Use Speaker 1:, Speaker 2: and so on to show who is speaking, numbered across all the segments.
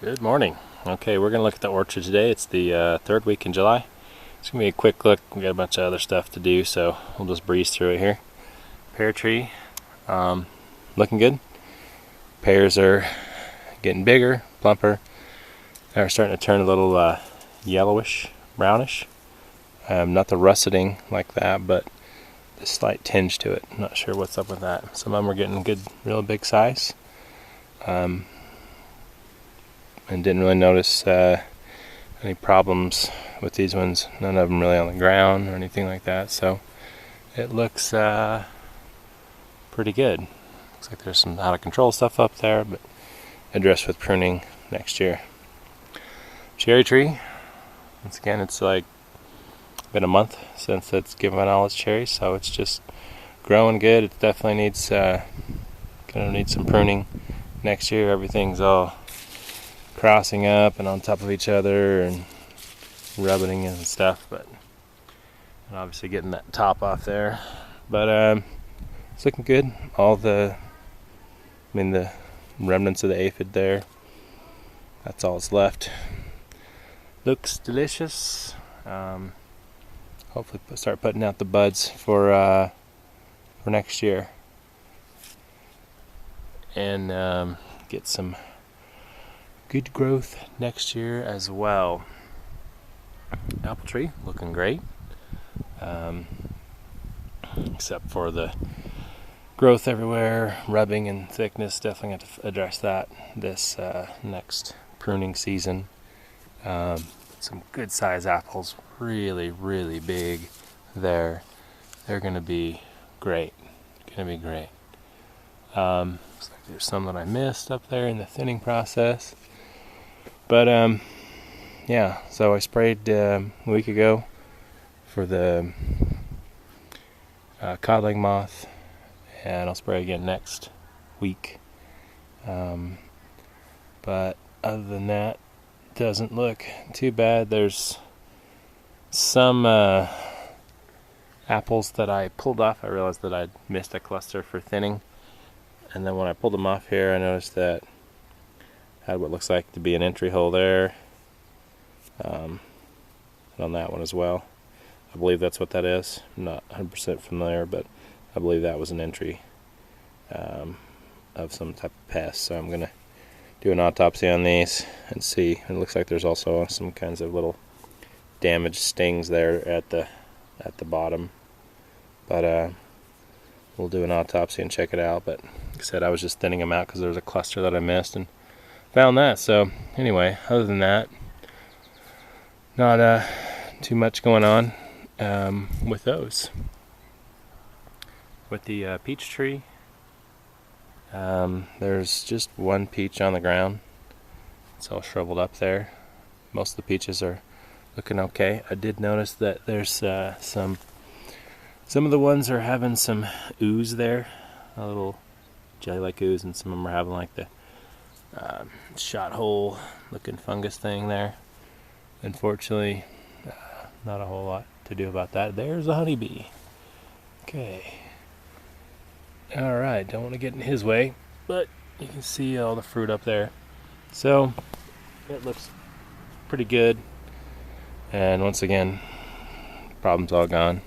Speaker 1: Good morning. Okay, we're going to look at the orchard today. It's the third week in July. It's going to be a quick look. We got a bunch of other stuff to do, so we'll just breeze through it here. Pear tree, looking good. Pears are getting bigger, plumper. They're starting to turn a little yellowish, brownish. Not the russeting like that, but the slight tinge to it. I'm not sure what's up with that. Some of them are getting good, real big size. And didn't really notice any problems with these ones. None of them really on the ground or anything like that, so it looks pretty good. Looks like there's some out of control stuff up there, but addressed with pruning next year. Cherry tree, once again, it's like been a month since it's given all its cherries, so it's just growing good. It definitely needs gonna need some pruning next year. Everything's all crossing up and on top of each other and rubbing and stuff, but and obviously getting that top off there. But it's looking good. The remnants of the aphid there, that's all that's left. Looks delicious. Hopefully start putting out the buds for next year and get some good growth next year as well. Apple tree looking great, except for the growth everywhere, rubbing and thickness. Definitely have to address that this next pruning season. Some good size apples, really big there. They're gonna be great. Looks like there's some that I missed up there in the thinning process. But yeah, so I sprayed a week ago for the codling moth, and I'll spray again next week. But other than that, it doesn't look too bad. There's some apples that I pulled off. I realized that I'd missed a cluster for thinning, and then when I pulled them off here, I noticed that had what looks like to be an entry hole there, and on that one as well. I believe that's what that is. I'm not 100% familiar, but I believe that was an entry of some type of pest. So I'm going to do an autopsy on these and see. It looks like there's also some kinds of little damaged stings there at the bottom, but we'll do an autopsy and check it out. But like I said, I was just thinning them out because there was a cluster that I missed and found that. So anyway, other than that, not too much going on with those. With the peach tree, there's just one peach on the ground. It's all shriveled up there. Most of the peaches are looking okay. I did notice that there's some of the ones are having some ooze there, a little jelly-like ooze, and some of them are having like the shot hole looking fungus thing there. Unfortunately, not a whole lot to do about that. There's a honeybee. Okay. Alright, don't want to get in his way, but you can see all the fruit up there. So, it looks pretty good. And once again, problem's all gone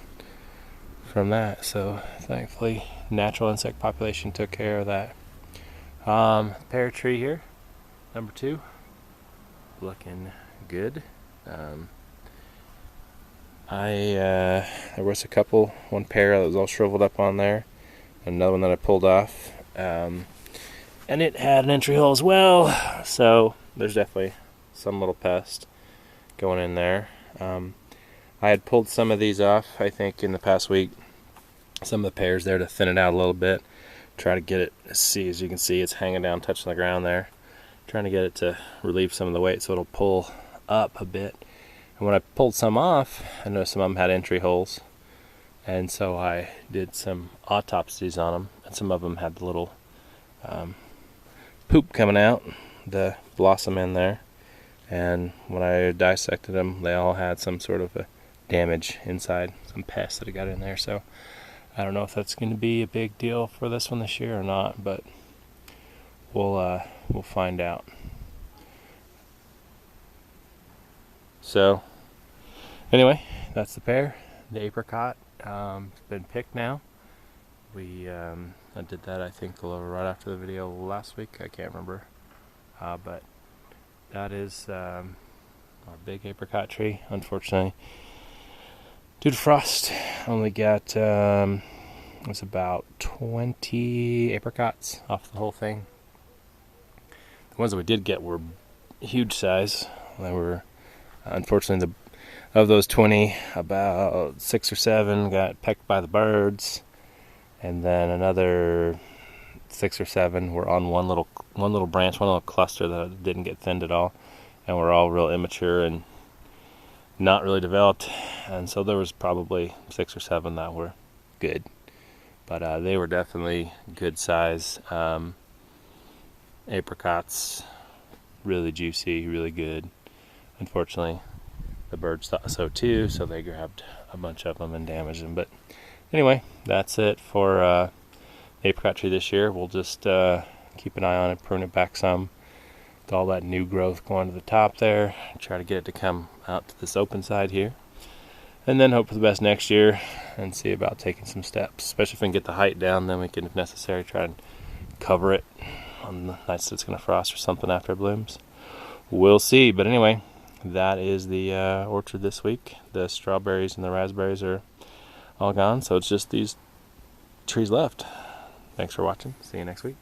Speaker 1: from that. So, thankfully, natural insect population took care of that. Pear tree here, number 2, looking good. There was one pear that was all shriveled up on there, another one that I pulled off, and it had an entry hole as well, so there's definitely some little pest going in there. I had pulled some of these off, I think, in the past week, some of the pears there, to thin it out a little bit, try to get it, as you can see, it's hanging down, touching the ground there, trying to get it to relieve some of the weight so it'll pull up a bit. And when I pulled some off, I noticed some of them had entry holes, and so I did some autopsies on them, and some of them had the little poop coming out, the blossom in there, and when I dissected them, they all had some sort of a damage inside, some pest that got in there. So I don't know if that's going to be a big deal for this one this year or not, but we'll find out. So anyway, that's the pear. The apricot it's been picked now. I did that, I think, a little right after the video last week. I can't remember, but that is our big apricot tree. Unfortunately, due to frost, only got it was about 20 apricots off the whole thing. The ones that we did get were huge size. They were, unfortunately, of those 20, about 6 or 7 got pecked by the birds, and then another 6 or 7 were on one little branch, one little cluster that didn't get thinned at all, and were all real immature and not really developed. And so there was probably 6 or 7 that were good, but they were definitely good size apricots, really juicy, really good. Unfortunately, the birds thought so too, so they grabbed a bunch of them and damaged them. But anyway, that's it for the apricot tree this year. We'll just keep an eye on it, prune it back some, with all that new growth going to the top there. Try to get it to come out to this open side here, and then hope for the best next year and see about taking some steps. Especially if we can get the height down, then we can, if necessary, try and cover it on the nights that it's going to frost or something after it blooms. We'll see. But anyway, that is the orchard this week. The strawberries and the raspberries are all gone, so it's just these trees left. Thanks for watching. See you next week.